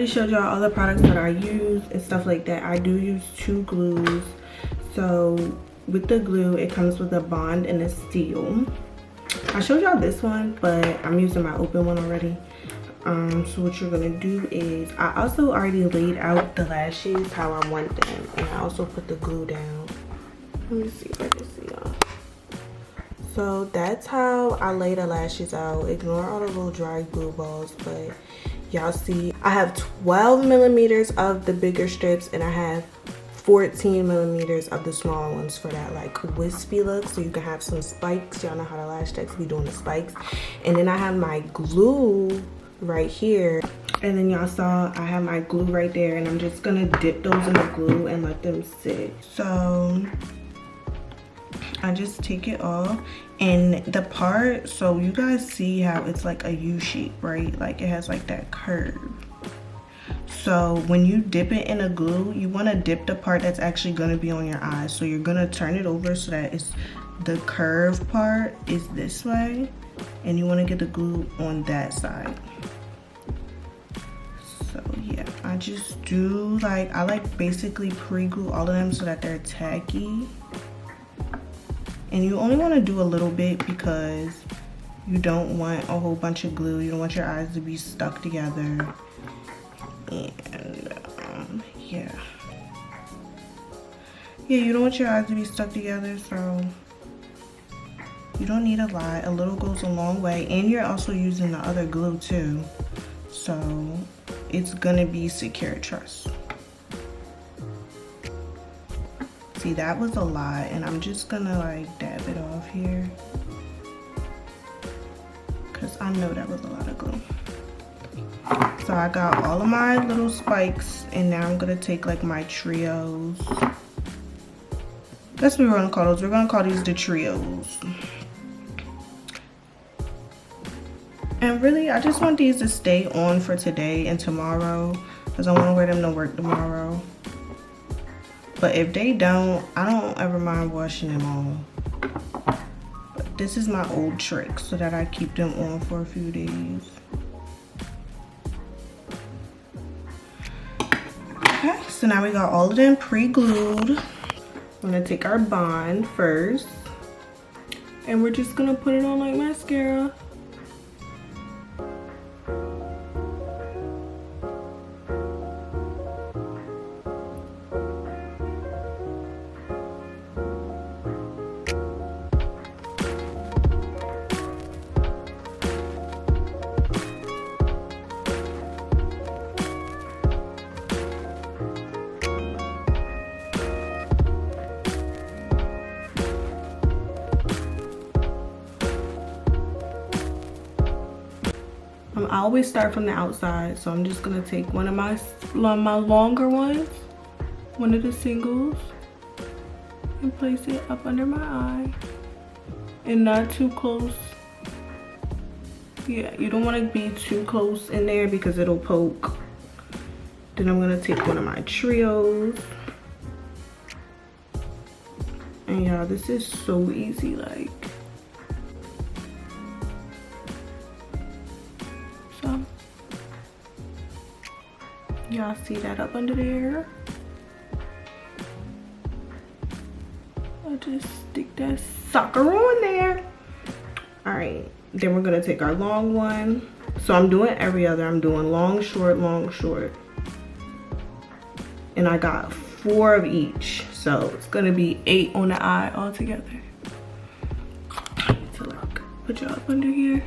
already showed y'all all the products that I use and stuff like that. I do use 2 glues. So with the glue, it comes with a bond and a seal. I showed y'all this one, but I'm using my open one already. So what you're gonna do is, I also already laid out the lashes how I want them, and I also put the glue down. Let me see if I can see y'all. So that's how I lay the lashes out. Ignore all the little dry glue balls, but y'all see I have 12 millimeters of the bigger strips, and I have 14 millimeters of the smaller ones for that like wispy look, so you can have some spikes. Y'all know how the lash techs be doing the spikes. And then I have my glue right here, and then y'all saw I have my glue right there, and I'm just gonna dip those in the glue and let them sit. So I just take it off, and the part, so you guys see how it's like a U shape, right? Like it has like that curve. So when you dip it in a glue, you want to dip the part that's actually going to be on your eyes. So you're going to turn it over so that it's the curved part is this way, and you want to get the glue on that side. So yeah, I just do like, I like basically pre-glue all of them so that they're tacky. And you only want to do a little bit because you don't want a whole bunch of glue. You don't want your eyes to be stuck together. And yeah, you don't want your eyes to be stuck together, so you don't need a lot. A little goes a long way, and you're also using the other glue too, so it's gonna be secure, trust. See, that was a lot, and I'm just gonna like dab it off here because I know that was a lot of glue. So I got all of my little spikes, and now I'm gonna take like my trios. That's what we're gonna call those. We're gonna call these the trios. And really, I just want these to stay on for today and tomorrow because I want to wear them to work tomorrow. But if they don't, I don't ever mind washing them all. But this is my old trick so that I keep them on for a few days. Okay, so now we got all of them pre-glued. I'm gonna take our bond first, and we're just gonna put it on like mascara. I always start from the outside, so I'm just gonna take one of my longer ones, one of the singles, and place it up under my eye, and not too close. Yeah, you don't want to be too close in there because it'll poke. Then I'm gonna take one of my trios, and y'all, this is so easy, like. Y'all see that up under there? I'll just stick that sucker on there. All right, then we're gonna take our long one. So I'm doing every other. I'm doing long, short, long, short. And I got 4 of each. So it's gonna be 8 on the eye altogether. So like, put y'all up under here.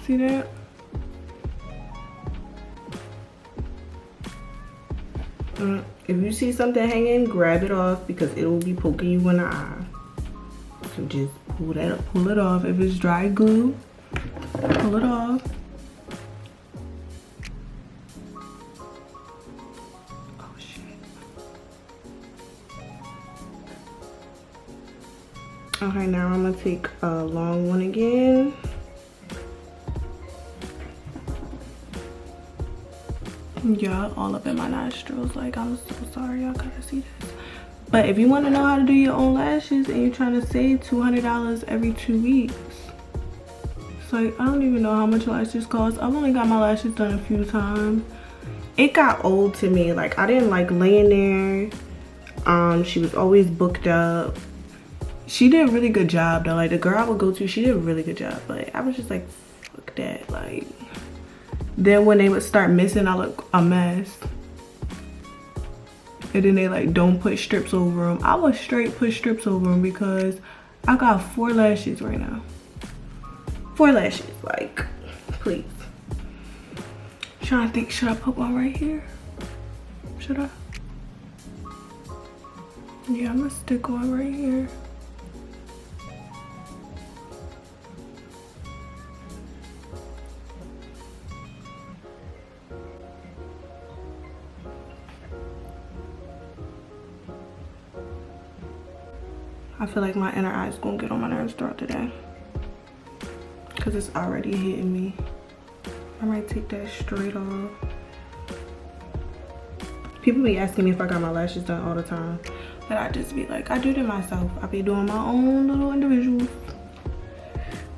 See that? If you see something hanging, grab it off because it will be poking you in the eye. So just pull that up, pull it off. If it's dry glue, pull it off. Oh shit. Okay, now I'm gonna take a long one again. Y'all all up in my nostrils, like I'm so sorry y'all gotta see this, But if you want to know how to do your own lashes and you're trying to save $200 every 2 weeks, it's like, I don't even know how much lashes cost. I've only got my lashes done a few times. It got old to me. Like, I didn't like laying there. She was always booked up. She did a really good job though. Like, the girl I would go to, she did a really good job. But I was just like, fuck that. Like, then when they would start missing, I look a mess. And then they like don't put strips over them. I would straight put strips over them because I got 4 lashes right now. 4 lashes, like, please. I'm trying to think, should I put one right here? Should I? Yeah, I'm gonna stick one right here. I feel like my inner eye is gonna get on my nerves throughout the day because it's already hitting me. I might take that straight off. People be asking me if I got my lashes done all the time, but I just be like, I do them myself. I be doing my own little individuals.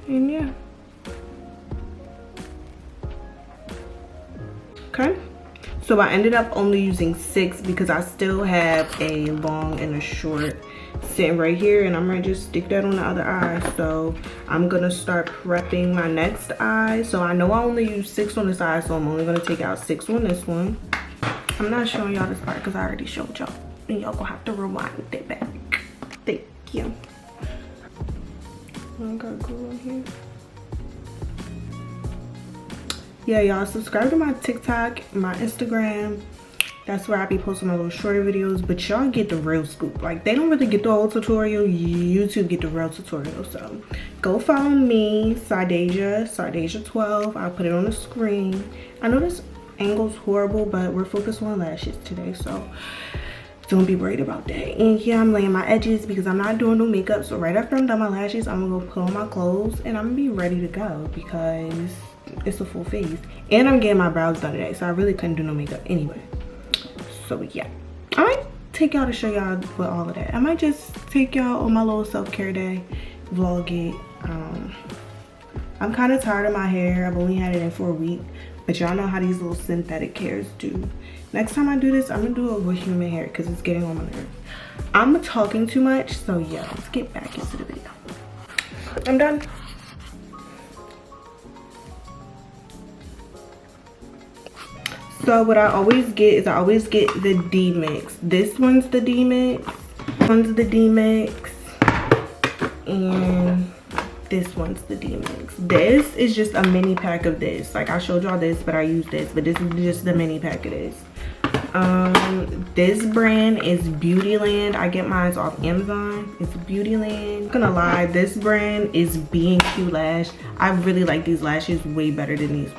And yeah. Okay. So I ended up only using 6 because I still have a long and a short sitting right here, and I'm gonna just stick that on the other eye. So I'm gonna start prepping my next eye. So I know I only use 6 on this eye, so I'm only gonna take out 6 on this one. I'm not showing y'all this part because I already showed y'all, and y'all gonna have to rewind it back. Thank you. I got glue on here. Yeah, y'all, subscribe to my TikTok, my Instagram. That's where I be posting my little shorter videos, but y'all get the real scoop. Like, they don't really get the whole tutorial. YouTube get the real tutorial. So go follow me, Sydejia 12. I'll put it on the screen. I know this angle's horrible, but we're focused on lashes today, so don't be worried about that. And yeah, I'm laying my edges because I'm not doing no makeup. So right after I'm done my lashes, I'm gonna go put on my clothes and I'm gonna be ready to go because it's a full face. And I'm getting my brows done today, so I really couldn't do no makeup anyway. So yeah, I might take y'all to show y'all with all of that. I might just take y'all on my little self-care day, vlog it. I'm kind of tired of my hair. I've only had it in for a week, but y'all know how these little synthetic hairs do. Next time I do this, I'm gonna do it with human hair because it's getting on my nerves. I'm talking too much, so yeah, let's get back into the video. I'm done. So what I always get is I always get the D mix. This one's the D mix. This one's the D mix. And this one's the D mix. This is just a mini pack of this. Like, I showed y'all this, but I use this. But this is just the mini pack of this. This brand is Beautyland. I get mine off Amazon. It's Beautyland. Not gonna lie, this brand is B&Q Lash. I really like these lashes way better than these.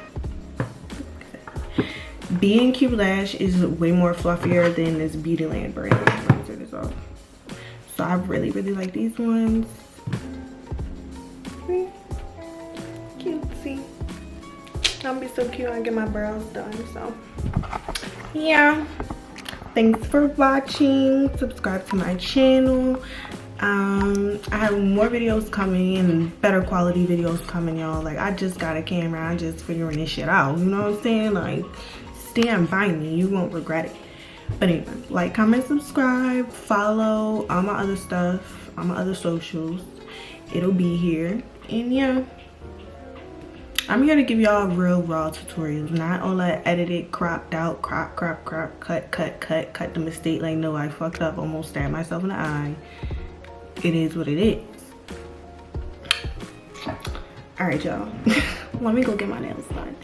B&Q Lash is way more fluffier than this Beautyland brand. Let me turn this off. So I really like these ones. Cutesy. I'll be so cute when I get my brows done. So yeah, thanks for watching. Subscribe to my channel. I have more videos coming and better quality videos coming, y'all. Like, I just got a camera. I'm just figuring this shit out, you know what I'm saying? Like, stand by me, you won't regret it. But anyway, like, comment, subscribe, follow all my other stuff, all my other socials. It'll be here. And yeah, I'm here to give y'all real raw tutorials, not all that edited, cropped out, crop, cut the mistake. Like, no, I fucked up, almost stabbed myself in the eye. It is what it is. All right, y'all. Let me go get my nails done.